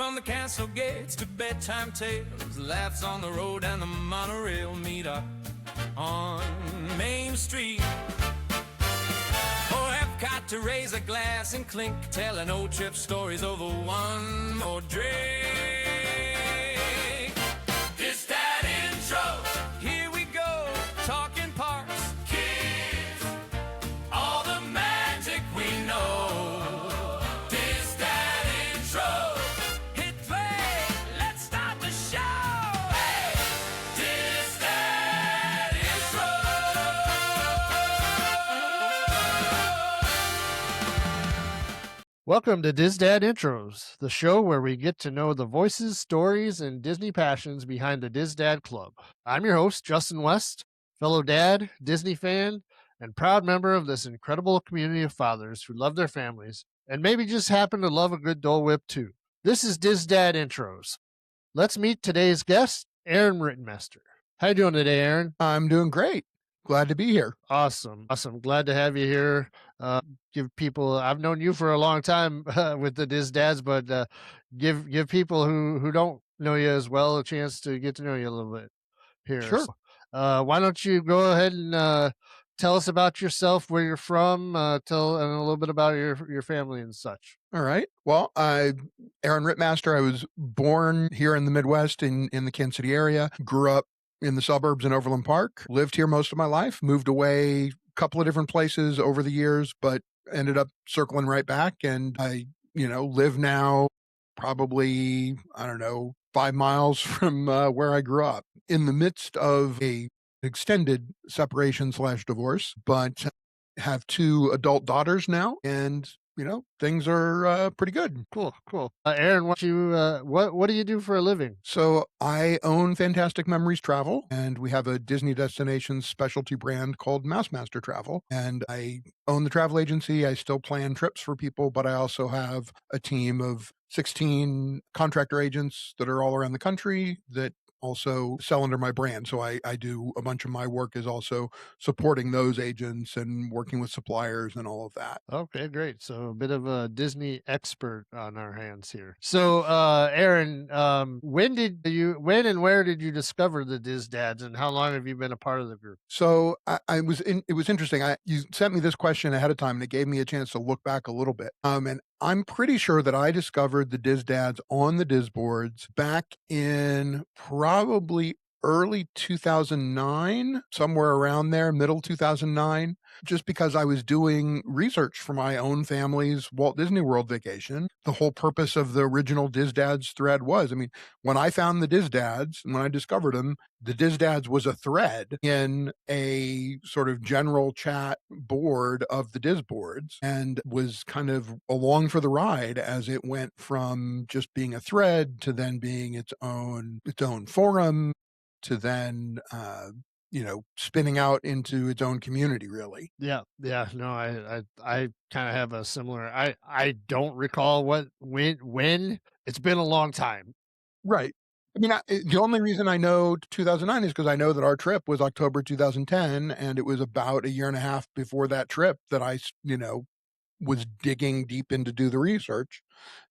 From the castle gates to bedtime tales, laughs on the road and the monorail meet up on Main Street. Oh, Epcot to raise a glass and clink, telling old trip stories over one more drink. DisDad intro, here we go, talking parks, kids, all the magic we know. DisDad intro, hit play, let's start the show. Hey, DisDad intro. Welcome to DisDad Intros, the show where we get to know the voices, stories, and Disney passions behind the DisDad Club. I'm your host, Justin West, fellow dad, Disney fan, and proud member of this incredible community of fathers who love their families and maybe just happen to love a good Dole Whip too. This is DisDad Intros. Let's meet today's guest, Aaron Rittmaster. How you doing today, Aaron? I'm doing great. Glad to be here. Awesome. Glad to have you here. Give people, I've known you for a long time with the DisDads, but give people who don't know you as well a chance to get to know you a little bit here. Sure. So, why don't you go ahead and tell us about yourself, where you're from, tell and a little bit about your family and such. All right. Well, Aaron Rittmaster. I was born here in the Midwest in the Kansas City area, grew up in the suburbs in Overland Park, lived here most of my life, moved away a couple of different places over the years, but ended up circling right back. And I, live now probably, 5 miles from where I grew up, in the midst of a extended separation / divorce, but have 2 adult daughters now. And things are pretty good. Cool. Aaron, what do you do for a living? So I own Fantastic Memories Travel, and we have a Disney Destinations specialty brand called Mousemaster Travel. And I own the travel agency. I still plan trips for people, but I also have a team of 16 contractor agents that are all around the country that also sell under my brand. So I do a bunch of my work is also supporting those agents and working with suppliers and all of that. Okay, great. So a bit of a Disney expert on our hands here. So Aaron, when and where did you discover the DisDads, and how long have you been a part of the group? So it was interesting. You sent me this question ahead of time and it gave me a chance to look back a little bit. And I'm pretty sure that I discovered the DisDads on the Disboards back in probably early 2009, somewhere around there, middle 2009, just because I was doing research for my own family's Walt Disney World vacation. The whole purpose of the original DisDads thread was, when I found the DisDads and when I discovered them, the DisDads was a thread in a sort of general chat board of the Disboards, and was kind of along for the ride as it went from just being a thread to then being its own forum, to then spinning out into its own community, really. Yeah. No, I kind of have a similar. I don't recall when. It's been a long time. Right. The only reason I know 2009 is because I know that our trip was October 2010, and it was about a year and a half before that trip that I was digging deep in to do the research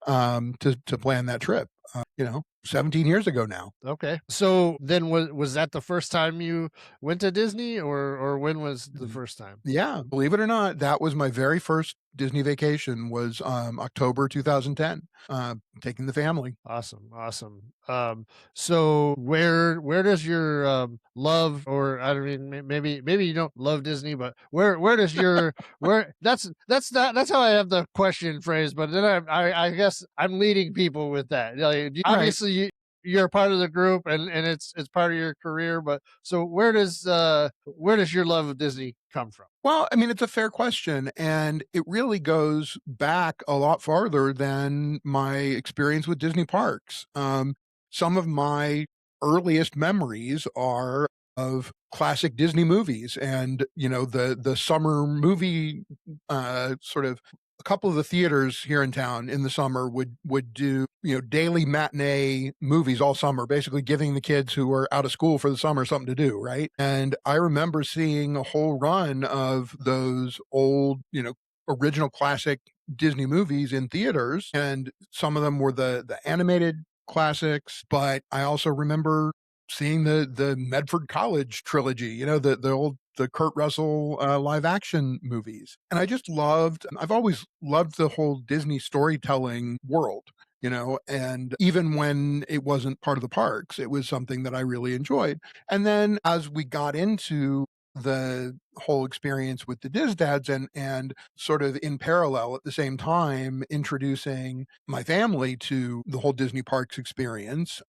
to plan that trip. 17 years ago now. Okay. So then was that the first time you went to Disney, or when was the first time? Yeah, believe it or not, that was my very first Disney vacation, was October 2010, taking the family. Awesome. So where does your love, or I mean, maybe you don't love Disney, but where does your that's how I have the question phrased, but then I guess I'm leading people with that. Obviously, you're a part of the group, and it's part of your career, but so where does your love of Disney come from? Well, it's a fair question, and it really goes back a lot farther than my experience with Disney parks. Some of my earliest memories are of classic Disney movies, and the summer movie sort of. A couple of the theaters here in town in the summer would do daily matinee movies all summer, basically giving the kids who are out of school for the summer something to do, right? And I remember seeing a whole run of those old original classic Disney movies in theaters, and some of them were the animated classics, but I also remember seeing the Medford College trilogy, the Kurt Russell live action movies. And I've always loved the whole Disney storytelling world. And even when it wasn't part of the parks, it was something that I really enjoyed. And then as we got into the whole experience with the DisDads and sort of in parallel at the same time introducing my family to the whole Disney parks experience,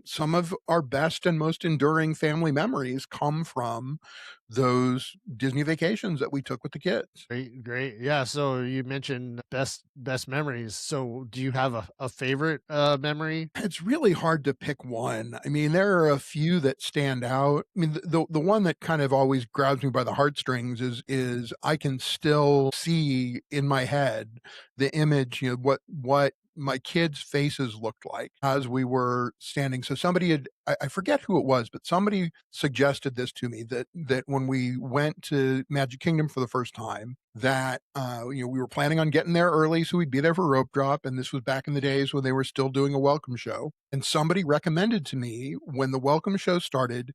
some of our best and most enduring family memories come from those Disney vacations that we took with the kids. Great, great. Yeah. So you mentioned best memories. So do you have a favorite memory? It's really hard to pick one. I mean, there are a few that stand out. I mean, the one that kind of always grabs me by the heartstrings is I can still see in my head the image, what my kids' faces looked like as we were standing. So somebody I forget who it was, but somebody suggested this to me that when we went to Magic Kingdom for the first time, that we were planning on getting there early so we'd be there for rope drop, and this was back in the days when they were still doing a welcome show. And somebody recommended to me when the welcome show started,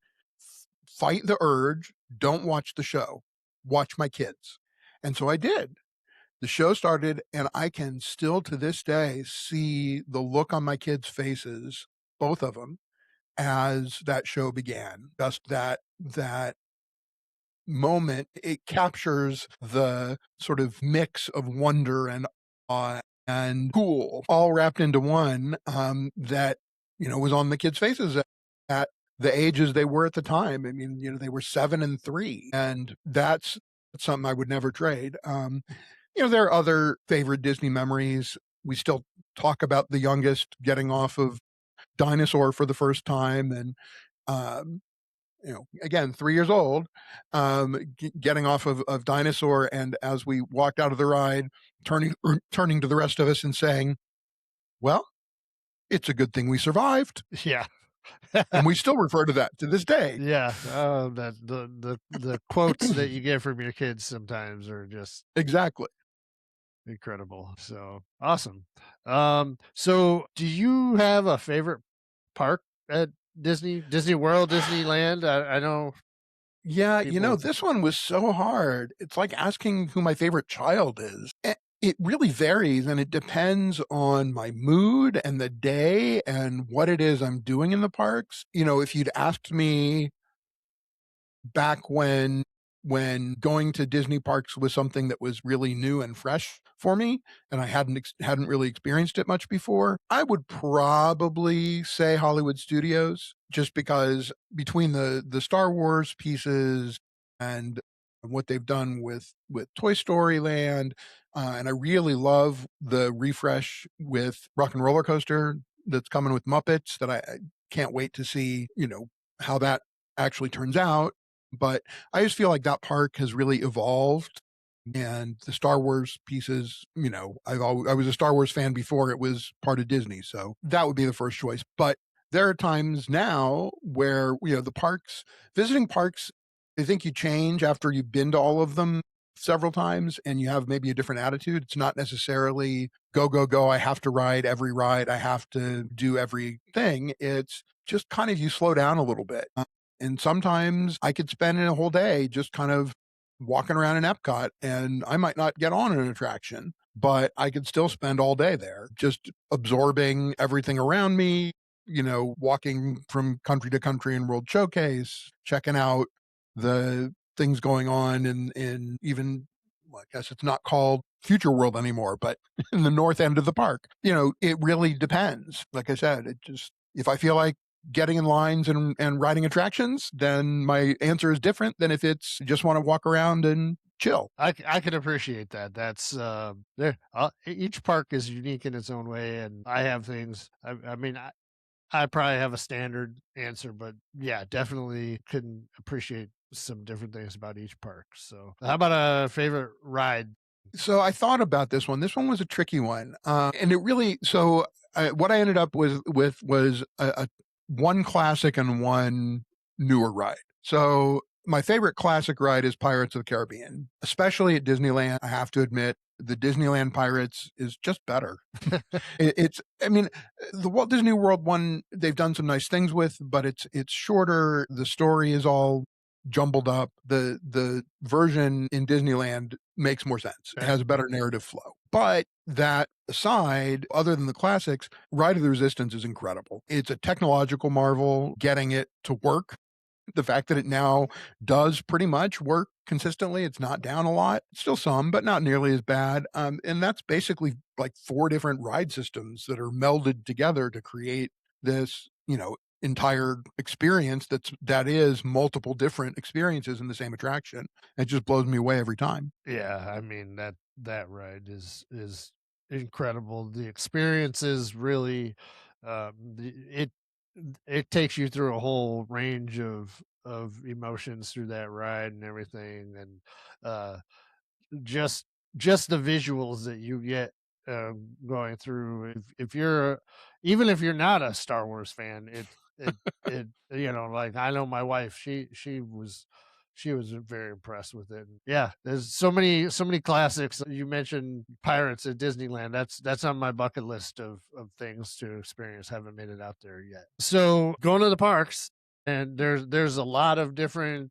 fight the urge, don't watch the show, watch my kids. And so I did. The show started, and I can still to this day see the look on my kids' faces, both of them, as that show began. Just that moment, it captures the sort of mix of wonder and awe and cool all wrapped into one, that was on the kids' faces at the ages they were at the time. I mean, they were 7 and 3, and that's something I would never trade. There are other favorite Disney memories. We still talk about the youngest getting off of Dinosaur for the first time, and again, 3 years old, getting off of Dinosaur, and as we walked out of the ride, turning to the rest of us and saying, "Well, it's a good thing we survived." Yeah. And we still refer to that to this day. Yeah. That the quotes that you get from your kids sometimes are just Exactly. incredible. So awesome. So do you have a favorite park at Disney World, Disneyland? I know. Yeah, People- this one was so hard. It's like asking who my favorite child is. It really varies, and it depends on my mood and the day and what it is I'm doing in the parks. If you'd asked me back when going to Disney parks was something that was really new and fresh for me, and I hadn't really experienced it much before, I would probably say Hollywood Studios, just because between the Star Wars pieces and what they've done with Toy Story Land, and I really love the refresh with Rock and Roller Coaster that's coming with Muppets, that I can't wait to see, how that actually turns out. But I just feel like that park has really evolved, and the Star Wars pieces, I was a Star Wars fan before it was part of Disney, so that would be the first choice. But there are times now where, visiting parks, I think you change after you've been to all of them several times and you have maybe a different attitude. It's not necessarily go, go, go. I have to ride every ride. I have to do everything. It's just kind of, you slow down a little bit. And sometimes I could spend a whole day just kind of walking around in Epcot, and I might not get on an attraction, but I could still spend all day there just absorbing everything around me, walking from country to country in World Showcase, checking out the things going on in even, well, I guess it's not called Future World anymore, but in the north end of the park. It really depends. Like I said, if I feel like getting in lines and riding attractions, then my answer is different than if it's just want to walk around and chill. I can appreciate that. That's there. Each park is unique in its own way, and I have things. I mean, I probably have a standard answer, but yeah, definitely can appreciate some different things about each park. So, how about a favorite ride? So I thought about this one. This one was a tricky one, and it really. So what I ended up with was a one classic and one newer ride. So my favorite classic ride is Pirates of the Caribbean, especially at Disneyland. I have to admit, The Disneyland Pirates is just better. It's, I mean, the Walt Disney World one, they've done some nice things with, but it's shorter. The story is all jumbled up. The version in Disneyland makes more sense. It Okay. has a better narrative flow. But that aside, other than the classics, Ride of the Resistance is incredible. It's a technological marvel getting it to work. The fact that it now does pretty much work consistently, it's not down a lot, still some, but not nearly as bad. And that's basically like 4 different ride systems that are melded together to create this, entire experience that is multiple different experiences in the same attraction. It just blows me away every time. Yeah, I mean that ride is incredible. The experience is really it takes you through a whole range of emotions through that ride and everything, and uh just just the visuals that you get going through. If you're even if you're not a Star Wars fan, it like I know my wife, she was very impressed with it. And yeah, there's so many classics. You mentioned Pirates at Disneyland. That's on my bucket list of things to experience. Haven't made it out there yet. So going to the parks, and there's a lot of different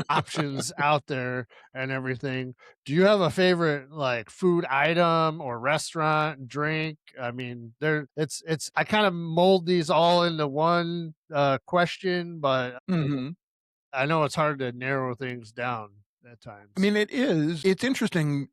options out there and everything. Do you have a favorite like food item or restaurant, drink? I mean, it's I kind of mold these all into one question, but Mhm. I know it's hard to narrow things down at I times. mean, it is. It's interesting.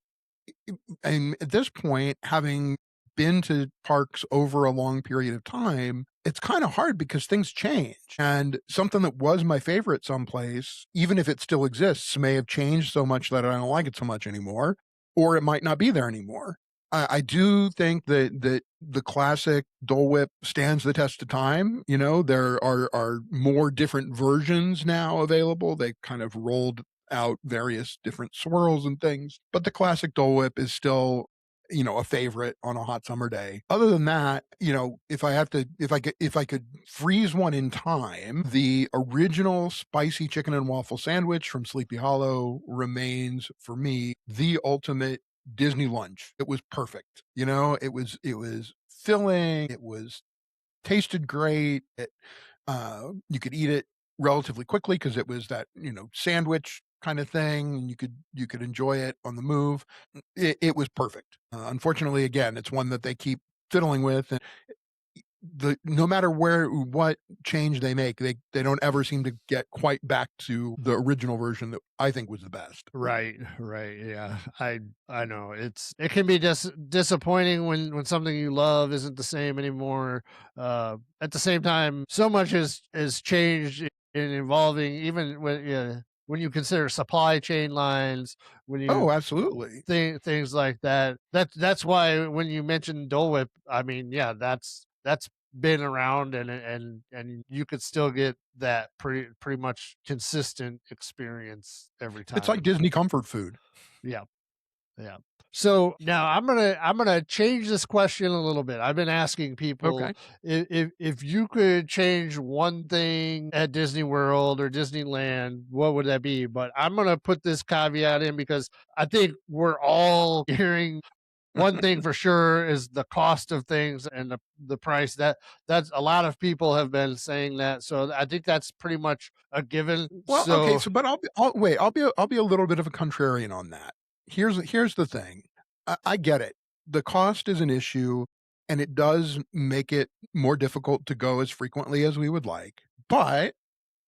And at this point, having been to parks over a long period of time, it's kind of hard because things change. And something that was my favorite someplace, even if it still exists, may have changed so much that I don't like it so much anymore, or it might not be there anymore. I do think that the classic Dole Whip stands the test of time. There are more different versions now available. They kind of rolled out various different swirls and things, but the classic Dole Whip is still, a favorite on a hot summer day. Other than that, if I could freeze one in time, the original spicy chicken and waffle sandwich from Sleepy Hollow remains for me the ultimate Disney lunch. It was perfect. It was filling, it was tasted great. You could eat it relatively quickly because it was that, sandwich kind of thing, and you could enjoy it on the move. It was perfect. Unfortunately, again, it's one that they keep fiddling with, and the no matter what change they make, they don't ever seem to get quite back to the original version that I think was the best. Right, right. Yeah. I know. It can be just disappointing when something you love isn't the same anymore. At the same time, so much has changed in evolving, even when you consider supply chain lines, when you Oh, absolutely. things like that. That's why when you mentioned Dole Whip, I mean, yeah, that's been around, and you could still get that pretty much consistent experience every It's like time. Disney comfort food. Yeah, yeah. So now I'm gonna change this question a little bit. I've been asking people Okay. if you could change one thing at Disney World or Disneyland, what would that be? But I'm gonna put this caveat in because I think we're all hearing one thing for sure is the cost of things and the price. That's a lot of people have been saying that, so I think that's pretty much a given. Well, okay, So so but I'll be a little bit of a contrarian on that. Here's the thing. I get it. The cost is an issue, and it does make it more difficult to go as frequently as we would like. But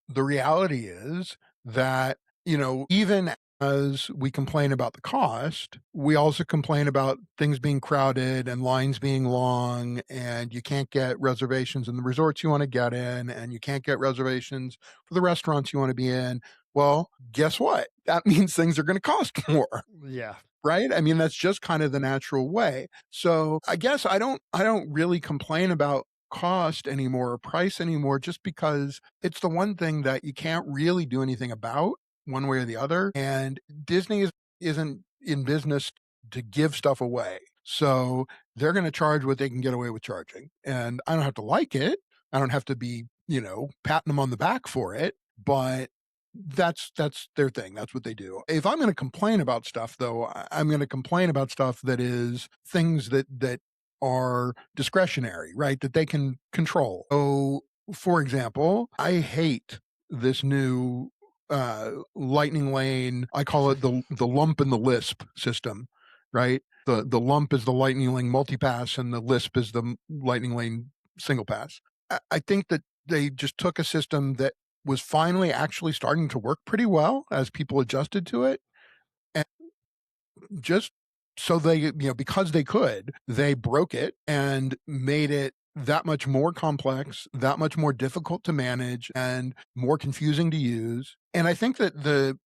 the reality is that, even as we complain about the cost, we also complain about things being crowded and lines being long, and you can't get reservations in the resorts you want to get in, and you can't get reservations for the restaurants you want to be in. Well, guess what? That means things are going to cost more. yeah, Right? I mean, that's just kind of the natural way. So I guess I don't really complain about cost anymore or price anymore just because it's the one thing that you can't really do anything about one way or the other. And Disney isn't in business to give stuff away. So they're going to charge what they can get away with charging. And I don't have to like it. I don't have to be, patting them on the back for it. But that's their thing. That's what they do. If I'm going to complain about stuff, though, I'm going to complain about stuff that is things that are discretionary, right? That they can control. So, for example, I hate this new lightning lane. I call it the lump and the lisp system, right? The lump is the lightning lane multipass, and the lisp is the lightning lane single pass. I think that they just took a system that was finally actually starting to work pretty well as people adjusted to it, and just so they, because they could, they broke it and made it that much more complex, that much more difficult to manage, and more confusing to use. And I think that the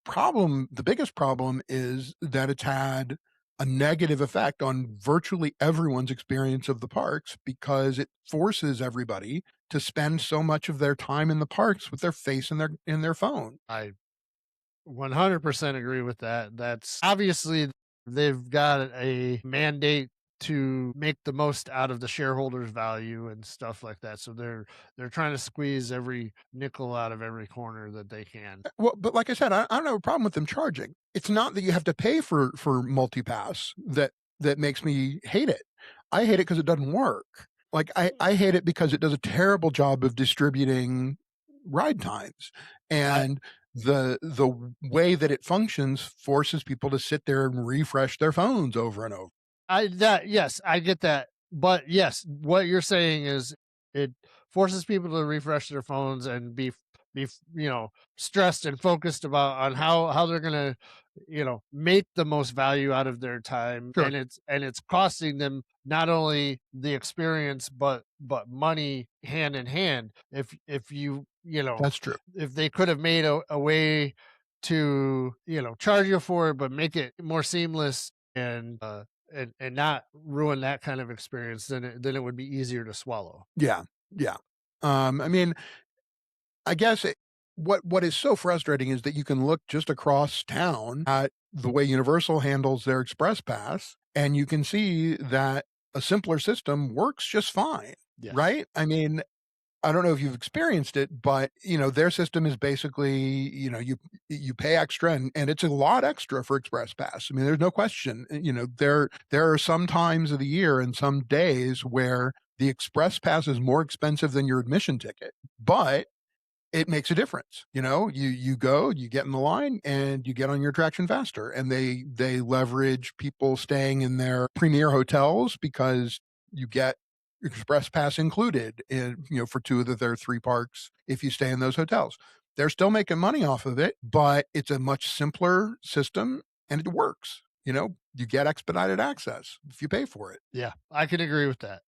biggest problem is that it's had a negative effect on virtually everyone's experience of the parks, because it forces everybody to spend so much of their time in the parks with their face in their phone. I 100% agree with that. That's obviously they've got a mandate to make the most out of the shareholders' value and stuff like that. So they're trying to squeeze every nickel out of every corner that they can. Well, but like I said, I don't have a problem with them charging. It's not that you have to pay for multipass that makes me hate it. I hate it because it doesn't work. Like I hate it because it does a terrible job of distributing ride times, and the way that it functions forces people to sit there and refresh their phones over and over. Yes, I get that. But yes, what you're saying is it forces people to refresh their phones and be stressed and focused about on how they're gonna make the most value out of their time, Sure, and it's costing them not only the experience but money hand in hand. If that's true. if they could have made a way to charge you for it but make it more seamless and not ruin that kind of experience, then it would be easier to swallow. Yeah, yeah. I mean, I guess what is so frustrating is that you can look just across town at the way Universal handles their Express Pass, and you can see that a simpler system works just fine, Yes. right? I mean, I don't know if you've experienced it, but their system is basically, you pay extra, and it's a lot extra for Express Pass. I mean, there's no question. There are some times of the year and some days where the Express Pass is more expensive than your admission ticket, but it makes a difference. You go, you get in the line, and you get on your attraction faster. And they leverage people staying in their premier hotels because you get express pass included in, for two of their three parks if you stay in those hotels. They're still making money off of it, but it's a much simpler system and it works. You get expedited access if you pay for it. Yeah, I can agree with that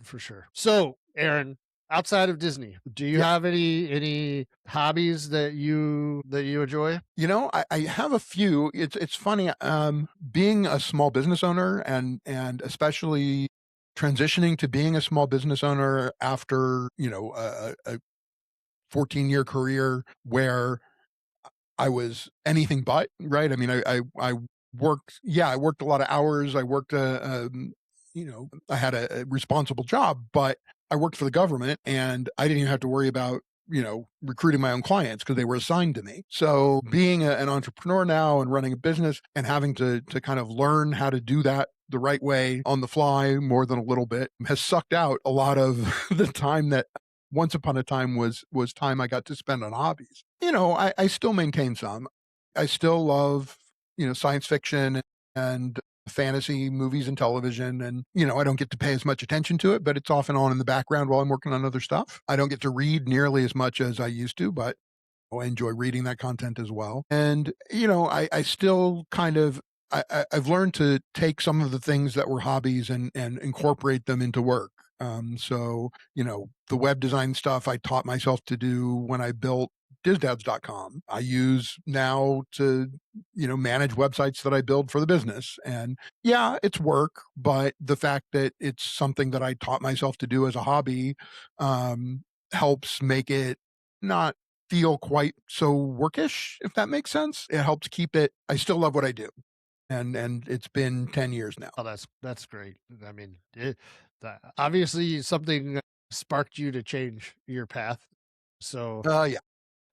for sure. So, Aaron, outside of Disney, do you Yeah. have any hobbies that you enjoy? I have a few. It's funny, being a small business owner, and especially transitioning to being a small business owner after, a 14-year career where I was anything but, right? I mean, I worked, yeah, I worked a lot of hours. I worked, I had a responsible job, but I worked for the government, and I didn't even have to worry about, recruiting my own clients because they were assigned to me. So being an entrepreneur now and running a business and having to kind of learn how to do that the right way on the fly more than a little bit has sucked out a lot of the time that once upon a time was time I got to spend on hobbies. I still maintain some. I still love, science fiction and fantasy movies and television. And, I don't get to pay as much attention to it, but it's often on in the background while I'm working on other stuff. I don't get to read nearly as much as I used to, but I enjoy reading that content as well. And, I still kind of, I've learned to take some of the things that were hobbies and incorporate them into work. So, the web design stuff I taught myself to do when I built DisDads.com. I use now to, manage websites that I build for the business. And yeah, it's work, but the fact that it's something that I taught myself to do as a hobby, helps make it not feel quite so workish, if that makes sense. It helps keep it, I still love what I do. And it's been 10 years now. Oh, that's great. I mean, obviously something sparked you to change your path. So Yeah.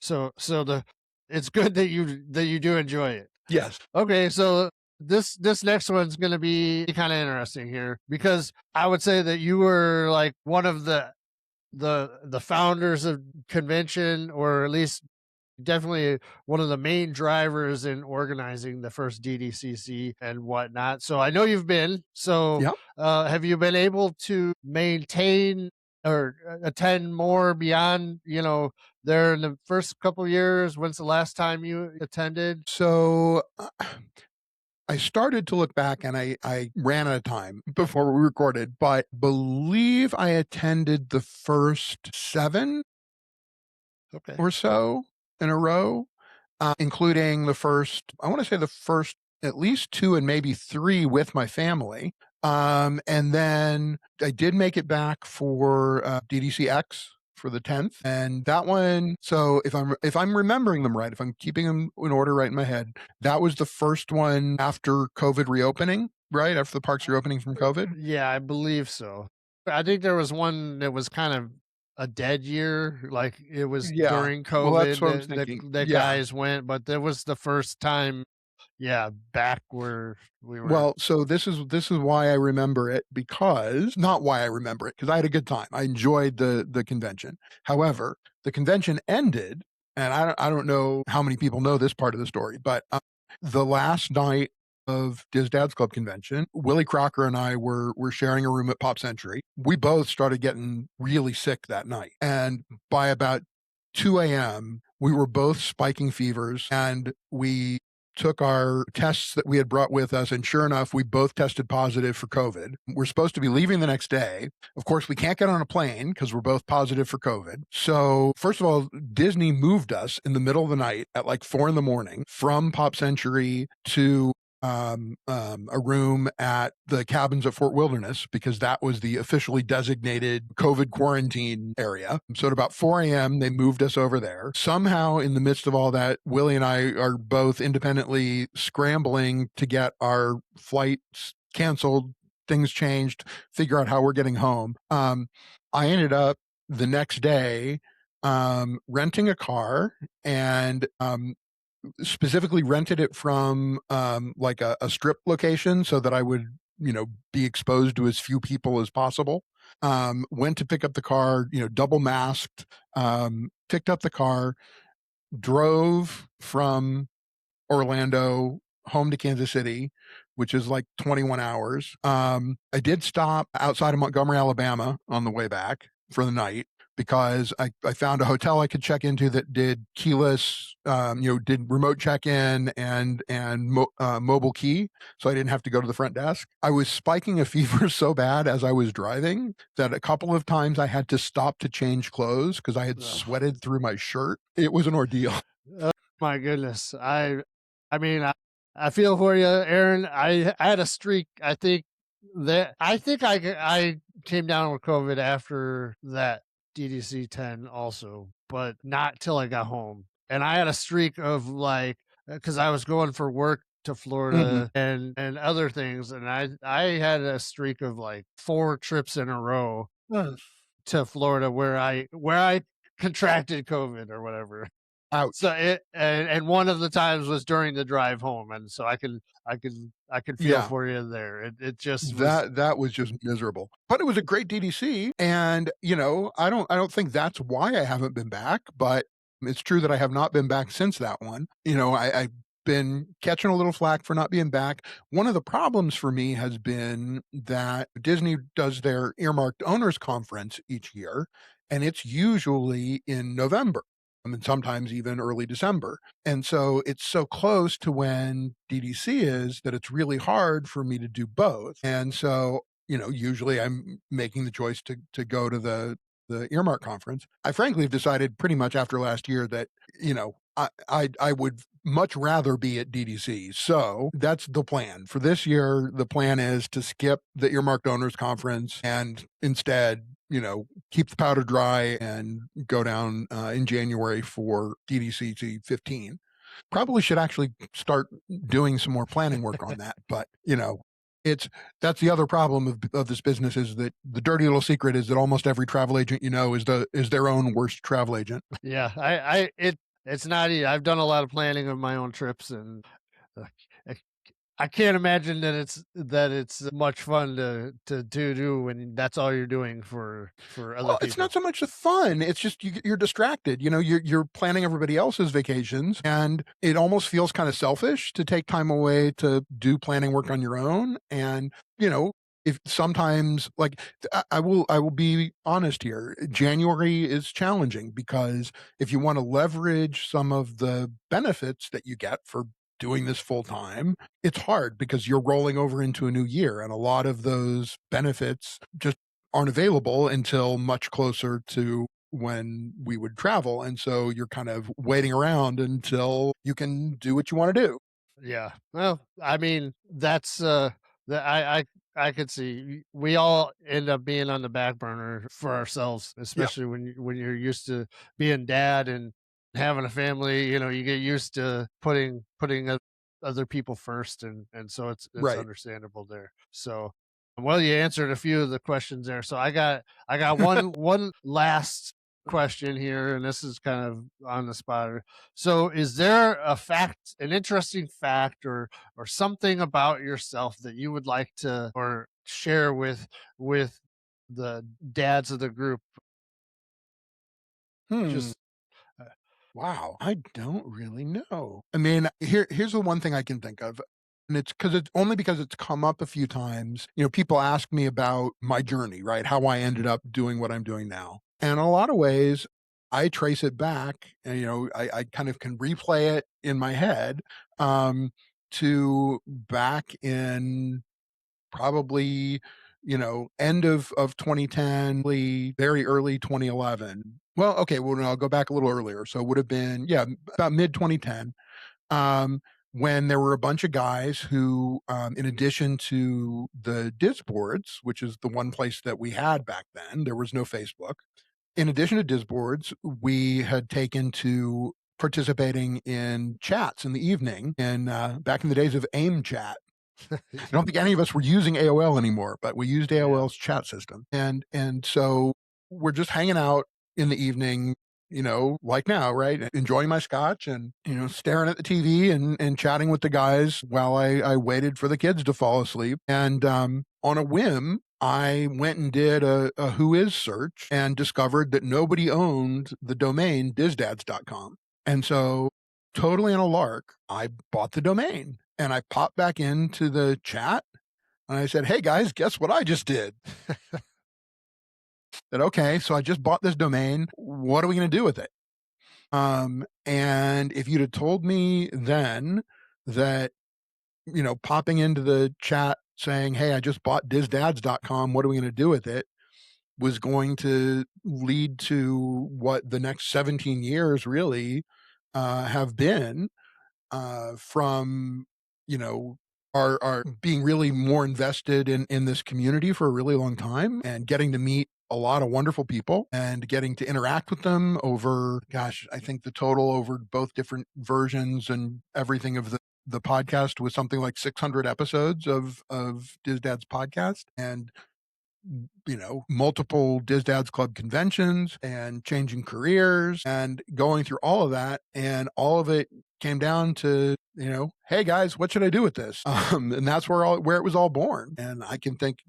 so the it's good that you do enjoy it. Yes. Okay, so this next one's going to be kind of interesting here, because I would say that you were like one of the founders of convention, or at least definitely one of the main drivers in organizing the first DDCC and whatnot. So I know you've been. So Yeah. have you been able to maintain or attend more beyond, there in the first couple of years? When's the last time you attended? So I started to look back, and I ran out of time before we recorded, but believe I attended the first 7 Okay. or so in a row, including I want to say the first at least 2 and maybe 3 with my family. And then I did make it back for DDCX for the 10th, and that one. So if I'm remembering them right, if I'm keeping them in order right in my head, that was the first one after COVID reopening, right after the parks reopening from COVID. Yeah, I believe so. I think there was one that was kind of a dead year, like it was Yeah. during Well, that's COVID what I was thinking. that Yeah. guys went, but that was the first time, back where we were. Well, so this is why I remember it, because not why I remember it, because I had a good time. I enjoyed the convention. However, the convention ended, and I don't know how many people know this part of the story, but the last night of DisDads Club convention, Willie Crocker and I were sharing a room at Pop Century. We both started getting really sick that night, and by about 2 a.m., we were both spiking fevers, and we took our tests that we had brought with us, and sure enough, we both tested positive for COVID. We're supposed to be leaving the next day. Of course, we can't get on a plane because we're both positive for COVID. So first of all, Disney moved us in the middle of the night at like 4 a.m. from Pop Century to a room at the cabins at Fort Wilderness, because that was the officially designated COVID quarantine area. So at about 4 a.m., they moved us over there. Somehow, in the midst of all that, Willie and I are both independently scrambling to get our flights canceled, things changed, figure out how we're getting home. I ended up the next day renting a car, and specifically rented it from like a strip location so that I would, be exposed to as few people as possible. Went to pick up the car, double masked, picked up the car, drove from Orlando home to Kansas City, which is like 21 hours. I did stop outside of Montgomery, Alabama on the way back for the night, because I found a hotel I could check into that did keyless, did remote check-in and mobile key, so I didn't have to go to the front desk. I was spiking a fever so bad as I was driving that a couple of times I had to stop to change clothes because I had sweated through my shirt. It was an ordeal. Oh, my goodness. I mean, I feel for you, Aaron. I had a streak. I think I came down with COVID after that DDC 10 also, but not till I got home. And I had a streak of like, because I was going for work to Florida and other things, and I had a streak of like 4 trips in a row to Florida where I contracted COVID or whatever. Ouch. So and one of the times was during the drive home, and so I can feel for you there. It just was, that was just miserable, but it was a great DDC, and I don't think that's why I haven't been back, but it's true that I have not been back since that one. I've been catching a little flack for not being back. One of the problems for me has been that Disney does their earmarked owners conference each year, and it's usually in November. And sometimes even early December. And so it's so close to when DDC is that it's really hard for me to do both. And so, usually I'm making the choice to go to the earmark conference. I frankly have decided pretty much after last year that, I would much rather be at DDC. So that's the plan. For this year, the plan is to skip the earmarked owners conference and instead, keep the powder dry and go down in January for DDCC 15. Probably should actually start doing some more planning work on that. But, that's the other problem of this business, is that the dirty little secret is that almost every travel agent is their own worst travel agent. Yeah, It's not easy. I've done a lot of planning of my own trips, and uh, I I can't imagine that it's much fun to do when that's all you're doing for other Well, it's not people. so much the fun. It's just you're distracted. You know, you're planning everybody else's vacations, and it almost feels kind of selfish to take time away to do planning work on your own. And you know, if sometimes like I will be honest here, January is challenging because if you want to leverage some of the benefits that you get for doing this full time, it's hard because you're rolling over into a new year, and a lot of those benefits just aren't available until much closer to when we would travel. And so you're kind of waiting around until you can do what you want to do. Yeah. Well, I mean, that's that I could see we all end up being on the back burner for ourselves, Yeah. especially when you're used to being dad and having a family, you get used to putting other people first, and so it's Right. understandable there. So, well, you answered a few of the questions there. So I got one last question here, and this is kind of on the spot. So, is there an interesting fact, or something about yourself that you would like to or share with the dads of the group? Hmm. Just uh, Wow. I don't really know. I mean, here's the one thing I can think of. And it's only because it's come up a few times. You know, people ask me about my journey, right? How I ended up doing what I'm doing now. And in a lot of ways, I trace it back and, I kind of can replay it in my head um, to back in probably, end of 2010, very early 2011. Well, okay, well, no, I'll go back a little earlier. So it would have been, yeah, about mid 2010, um, when there were a bunch of guys who, in addition to the Disboards, which is the one place that we had back then, there was no Facebook. In addition to Disboards, we had taken to participating in chats in the evening and back in the days of AIM chat. I don't think any of us were using AOL anymore, but we used yeah. AOL's chat system. And so we're just hanging out in the evening, like now, right? Enjoying my scotch and, staring at the TV and chatting with the guys while I waited for the kids to fall asleep. And on a whim, I went and did a who is search and discovered that nobody owned the domain DisDads.com. And so totally on a lark, I bought the domain and I popped back into the chat and I said, "Hey guys, guess what I just did?" Said, "Okay, so I just bought this domain. What are we going to do with it?" And if you'd have told me then that, popping into the chat saying, "Hey, I just bought DisDads.com. What are we going to do with it?" was going to lead to what the next 17 years really have been, from our being really more invested in this community for a really long time and getting to meet a lot of wonderful people and getting to interact with them over, gosh, I think the total over both different versions and everything of the podcast was something like 600 episodes of DisDad's podcast, and multiple DisDads Club conventions and changing careers and going through all of that. And all of it came down to, hey guys, what should I do with this? And that's where it was all born. And I can think,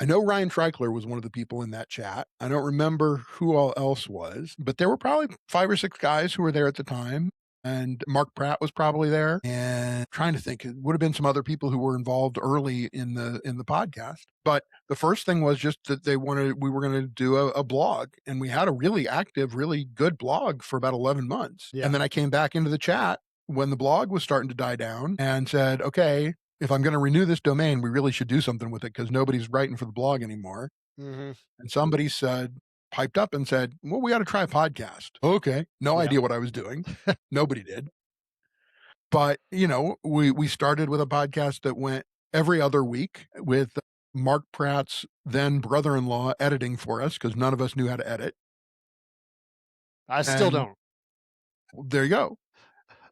I know Ryan Treichler was one of the people in that chat. I don't remember who all else was, but there were probably 5 or 6 guys who were there at the time. And Mark Pratt was probably there. And trying to think, it would have been some other people who were involved early in the podcast. But the first thing was just that we were going to do a blog, and we had a really active, really good blog for about 11 months. Yeah. And then I came back into the chat when the blog was starting to die down and said, okay, if I'm going to renew this domain, we really should do something with it because nobody's writing for the blog anymore. Mm-hmm. And somebody piped up and said, well, we ought to try a podcast. Okay. No Yeah. idea what I was doing. Nobody did. But, we started with a podcast that went every other week with Mark Pratt's then brother-in-law editing for us because none of us knew how to edit. I still don't. There you go.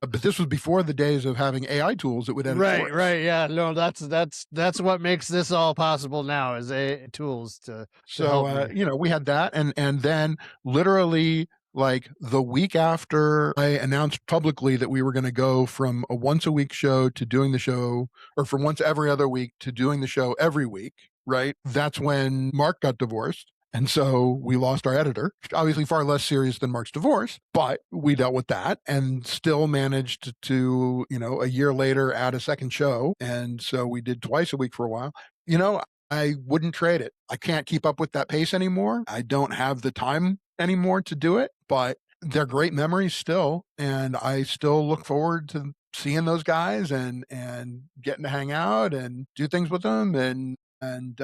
But this was before the days of having AI tools that would edit for us. Right. Yeah. No, that's what makes this all possible now is tools to So, help me. we had that. And then literally like the week after I announced publicly that we were going to go from a once a week show to doing the show, or from once every other week to doing the show every week, right? That's when Mark got divorced. And so we lost our editor, obviously far less serious than Mark's divorce, but we dealt with that and still managed to, a year later add a second show. And so we did twice a week for a while. I wouldn't trade it. I can't keep up with that pace anymore. I don't have the time anymore to do it, but they're great memories still. And I still look forward to seeing those guys and getting to hang out and do things with them. And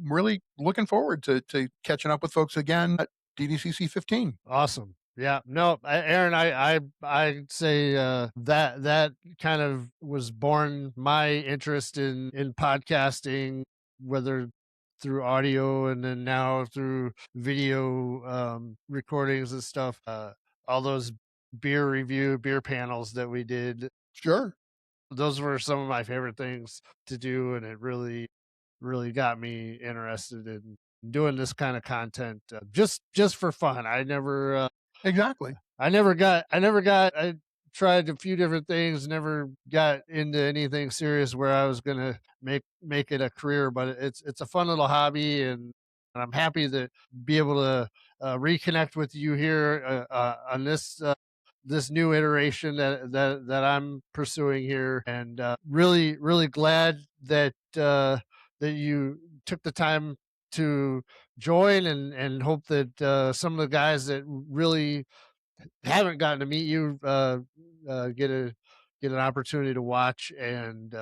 really looking forward to catching up with folks again at DDCC 15. Awesome. Yeah, no, Aaron, I'd say that kind of was born my interest in podcasting, whether through audio and then now through video recordings and stuff. All those beer panels that we did. Sure. Those were some of my favorite things to do, and it really got me interested in doing this kind of content just for fun. I never Exactly. I tried a few different things, never got into anything serious where I was gonna make it a career, but it's a fun little hobby, and I'm happy to be able to reconnect with you here on this new iteration that I'm pursuing here, and really glad that that you took the time to join, and hope that some of the guys that really haven't gotten to meet you get an opportunity to watch and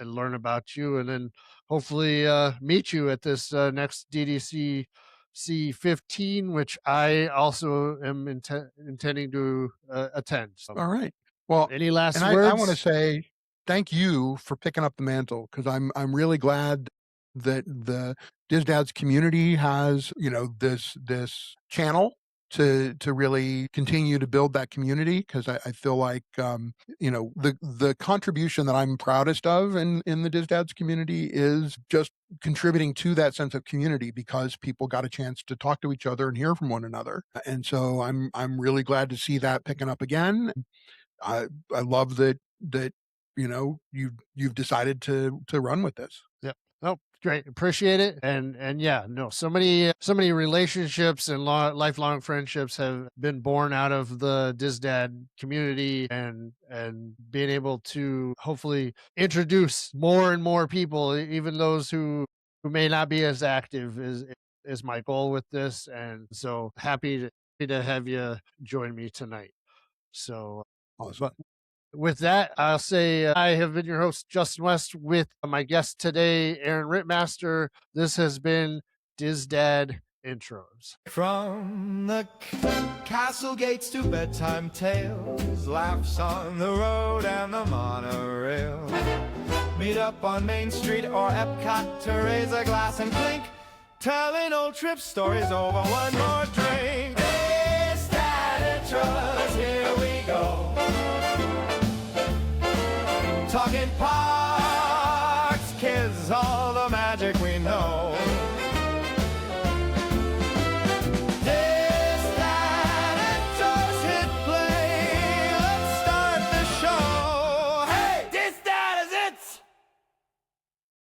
learn about you, and then hopefully meet you at this next DDC C15, which I also am intending to attend. So, All right. Well, any last and words? I want to say thank you for picking up the mantle, because I'm really glad that the DisDads community has this channel to really continue to build that community, because I feel like the contribution that I'm proudest of in the DisDads community is just contributing to that sense of community, because people got a chance to talk to each other and hear from one another. And so I'm really glad to see that picking up again. I love that you've decided to run with this. Yep. Oh, great. Appreciate it. And yeah, no, so many relationships and lifelong friendships have been born out of the DisDad community, and being able to hopefully introduce more and more people, even those who may not be as active, is my goal with this. And so happy to have you join me tonight. So Awesome. with that, I'll say I have been your host, Justin West, with my guest today, Aaron Rittmaster. This has been DisDad Intros. From the castle gates to bedtime tales, laughs on the road and the monorail. Meet up on Main Street or Epcot to raise a glass and clink, telling old trip stories over one more drink.